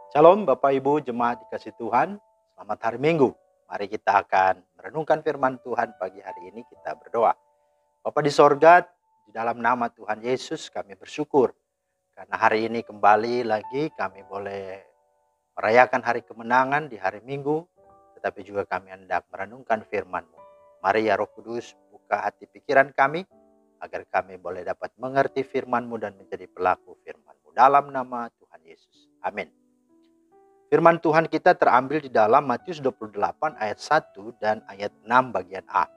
Shalom Bapak Ibu Jemaat dikasih Tuhan, selamat hari Minggu. Mari kita akan merenungkan firman Tuhan pagi hari ini, kita berdoa. Bapa di sorga, di dalam nama Tuhan Yesus kami bersyukur. Karena hari ini kembali lagi kami boleh merayakan hari kemenangan di hari Minggu, tetapi juga kami hendak merenungkan firman-Mu. Mari ya Roh Kudus, buka hati pikiran kami, agar kami boleh dapat mengerti firman-Mu dan menjadi pelaku firman-Mu. Dalam nama Tuhan Yesus. Amin. Firman Tuhan kita terambil di dalam Matius 28 ayat 1 dan ayat 6 bagian A.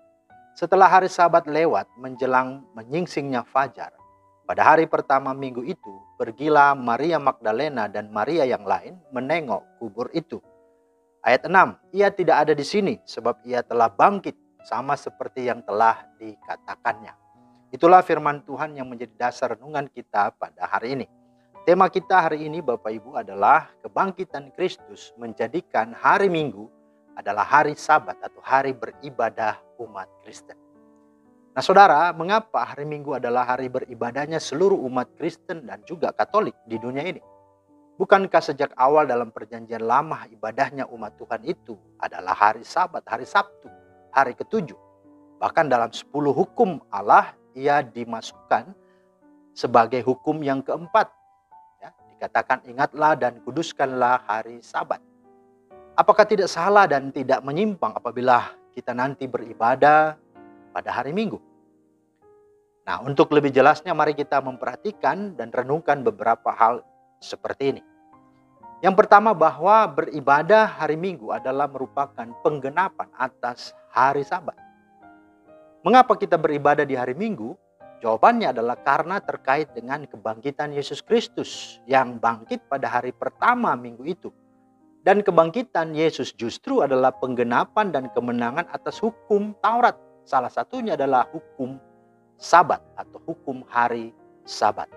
Setelah hari Sabat lewat menjelang menyingsingnya fajar, pada hari pertama minggu itu, pergilah Maria Magdalena dan Maria yang lain menengok kubur itu. Ayat 6, ia tidak ada di sini sebab ia telah bangkit sama seperti yang telah dikatakannya. Itulah firman Tuhan yang menjadi dasar renungan kita pada hari ini. Tema kita hari ini Bapak Ibu adalah kebangkitan Kristus menjadikan hari Minggu adalah hari Sabat atau hari beribadah umat Kristen. Nah saudara, mengapa hari Minggu adalah hari beribadahnya seluruh umat Kristen dan juga Katolik di dunia ini? Bukankah sejak awal dalam perjanjian lama ibadahnya umat Tuhan itu adalah hari Sabat, hari Sabtu, hari ke-7. Bahkan dalam 10 hukum Allah ia dimasukkan sebagai hukum yang keempat. Katakan ingatlah dan kuduskanlah hari Sabat. Apakah tidak salah dan tidak menyimpang apabila kita nanti beribadah pada hari Minggu? Nah, untuk lebih jelasnya mari kita memperhatikan dan renungkan beberapa hal seperti ini. Yang pertama, bahwa beribadah hari Minggu adalah merupakan penggenapan atas hari Sabat. Mengapa kita beribadah di hari Minggu? Jawabannya adalah karena terkait dengan kebangkitan Yesus Kristus yang bangkit pada hari pertama minggu itu. Dan kebangkitan Yesus justru adalah penggenapan dan kemenangan atas hukum Taurat. Salah satunya adalah hukum Sabat atau hukum hari Sabat.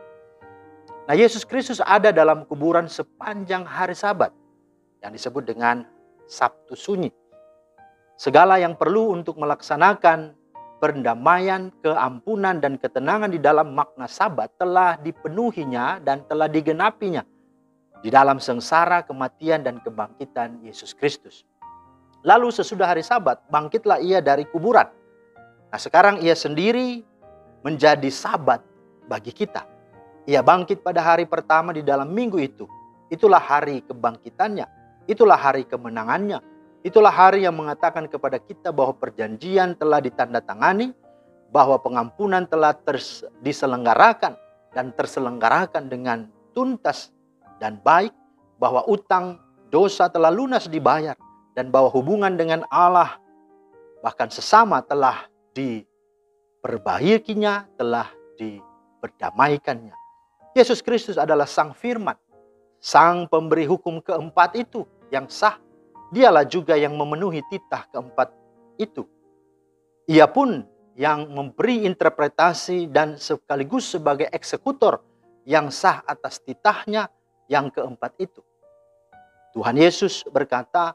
Nah, Yesus Kristus ada dalam kuburan sepanjang hari Sabat yang disebut dengan Sabtu Sunyi. Segala yang perlu untuk melaksanakan perdamaian, keampunan, dan ketenangan di dalam makna Sabat telah dipenuhinya dan telah digenapinya di dalam sengsara, kematian, dan kebangkitan Yesus Kristus. Lalu sesudah hari Sabat, bangkitlah ia dari kuburan. Nah sekarang ia sendiri menjadi Sabat bagi kita. Ia bangkit pada hari pertama di dalam minggu itu. Itulah hari kebangkitannya. Itulah hari kemenangannya. Itulah hari yang mengatakan kepada kita bahwa perjanjian telah ditandatangani, bahwa pengampunan telah diselenggarakan dan terselenggarakan dengan tuntas dan baik, bahwa utang dosa telah lunas dibayar, dan bahwa hubungan dengan Allah bahkan sesama telah diperbaikinya, telah diperdamaikannya. Yesus Kristus adalah Sang Firman, Sang Pemberi hukum keempat itu yang sah. Dialah juga yang memenuhi titah keempat itu. Ia pun yang memberi interpretasi dan sekaligus sebagai eksekutor yang sah atas titahnya yang keempat itu. Tuhan Yesus berkata,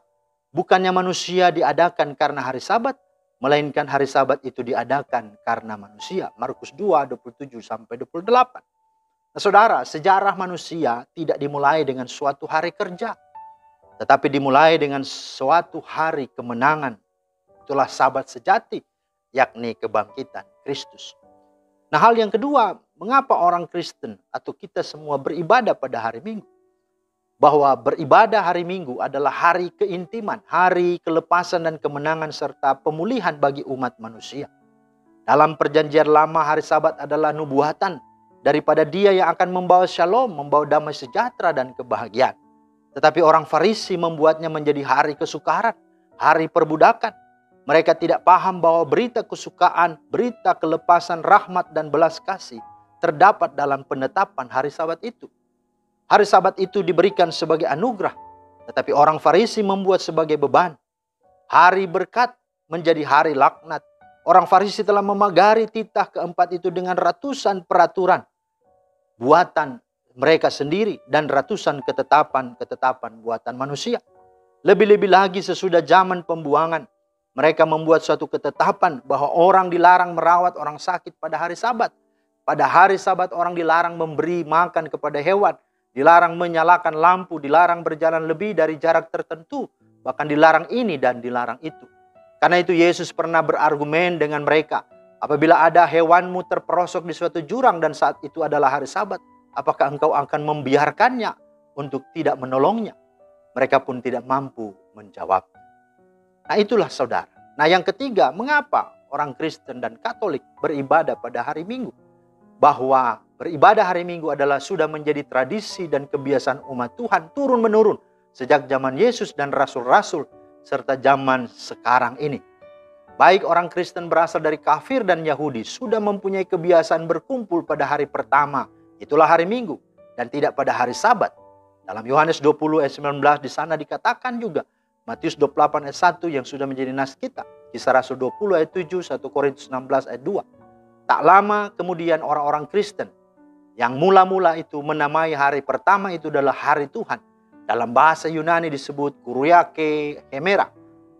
bukannya manusia diadakan karena hari Sabat, melainkan hari Sabat itu diadakan karena manusia. Markus 2, 27-28. Nah saudara, sejarah manusia tidak dimulai dengan suatu hari kerja, tetapi dimulai dengan suatu hari kemenangan. Itulah Sabat sejati, yakni kebangkitan Kristus. Nah hal yang kedua, mengapa orang Kristen atau kita semua beribadah pada hari Minggu? Bahwa beribadah hari Minggu adalah hari keintiman, hari kelepasan dan kemenangan serta pemulihan bagi umat manusia. Dalam perjanjian lama hari Sabat adalah nubuatan daripada Dia yang akan membawa shalom, membawa damai sejahtera dan kebahagiaan. Tetapi orang Farisi membuatnya menjadi hari kesukaran, hari perbudakan. Mereka tidak paham bahwa berita kesukaan, berita kelepasan, rahmat dan belas kasih terdapat dalam penetapan hari Sabat itu. Hari Sabat itu diberikan sebagai anugerah, tetapi orang Farisi membuat sebagai beban. Hari berkat menjadi hari laknat. Orang Farisi telah memagari titah keempat itu dengan ratusan peraturan buatan mereka sendiri dan ratusan ketetapan buatan manusia. Lebih-lebih lagi sesudah zaman pembuangan, mereka membuat suatu ketetapan bahwa orang dilarang merawat orang sakit pada hari Sabat. Pada hari Sabat orang dilarang memberi makan kepada hewan. dilarang menyalakan lampu, dilarang berjalan lebih dari jarak tertentu, bahkan dilarang ini dan dilarang itu. Karena itu Yesus pernah berargumen dengan mereka, apabila ada hewanmu terperosok di suatu jurang dan saat itu adalah hari Sabat, apakah engkau akan membiarkannya untuk tidak menolongnya? Mereka pun tidak mampu menjawab. Nah itulah saudara. Nah yang ketiga, mengapa orang Kristen dan Katolik beribadah pada hari Minggu? Bahwa beribadah hari Minggu adalah sudah menjadi tradisi dan kebiasaan umat Tuhan turun-menurun sejak zaman Yesus dan rasul-rasul serta zaman sekarang ini. Baik orang Kristen berasal dari kafir dan Yahudi sudah mempunyai kebiasaan berkumpul pada hari pertama, itulah hari Minggu, dan tidak pada hari Sabat. Dalam Yohanes 20 ayat 19 di sana dikatakan juga, Matius 28 ayat 1 yang sudah menjadi nas kita, Kisah Rasul 20 ayat 7, 1 Korintus 16 ayat 2. Tak lama kemudian orang-orang Kristen yang mula-mula itu menamai hari pertama itu adalah hari Tuhan. Dalam bahasa Yunani disebut Kuriake Hemera.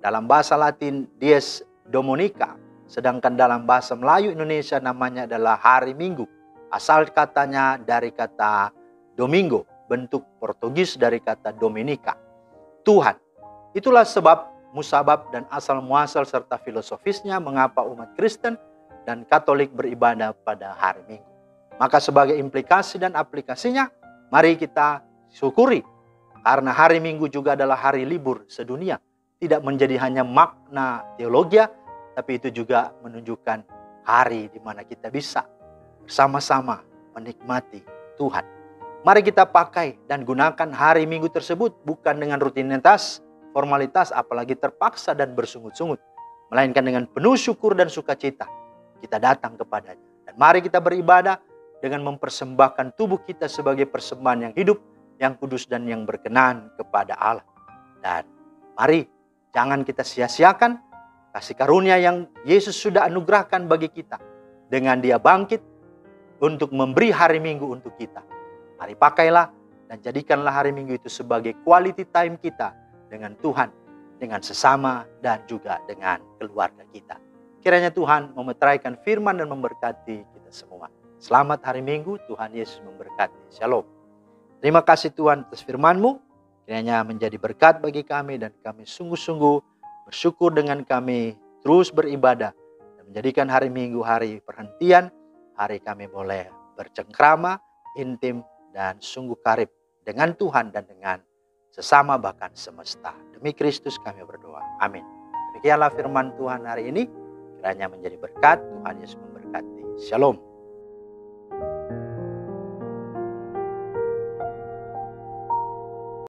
Dalam bahasa Latin Dies Dominica. Sedangkan dalam bahasa Melayu Indonesia namanya adalah hari Minggu. Asal katanya dari kata Domingo. Bentuk Portugis dari kata Dominica. Tuhan. Itulah sebab, musabab dan asal muasal serta filosofisnya mengapa umat Kristen dan Katolik beribadah pada hari Minggu. Maka sebagai implikasi dan aplikasinya, mari kita syukuri. Karena hari Minggu juga adalah hari libur sedunia. Tidak menjadi hanya makna teologi, tapi itu juga menunjukkan hari di mana kita bisa bersama-sama menikmati Tuhan. Mari kita pakai dan gunakan hari Minggu tersebut bukan dengan rutinitas, formalitas, apalagi terpaksa dan bersungut-sungut. Melainkan dengan penuh syukur dan sukacita kita datang kepadanya. Dan mari kita beribadah dengan mempersembahkan tubuh kita sebagai persembahan yang hidup, yang kudus dan yang berkenan kepada Allah. Dan mari jangan kita sia-siakan kasih karunia yang Yesus sudah anugerahkan bagi kita. Dengan Dia bangkit untuk memberi hari Minggu untuk kita. Mari pakailah dan jadikanlah hari Minggu itu sebagai quality time kita dengan Tuhan, dengan sesama, dan juga dengan keluarga kita. Kiranya Tuhan memeteraikan firman dan memberkati kita semua. Selamat hari Minggu, Tuhan Yesus memberkati. Shalom. Terima kasih Tuhan atas firman-Mu. Kiranya menjadi berkat bagi kami dan kami sungguh-sungguh bersyukur dengan kami terus beribadah dan menjadikan hari Minggu hari perhentian, hari kami boleh bercengkrama, intim, dan sungguh karib dengan Tuhan dan dengan sesama bahkan semesta. Demi Kristus kami berdoa. Amin. Demikianlah firman Tuhan hari ini. Kiranya menjadi berkat. Tuhan Yesus memberkati. Shalom.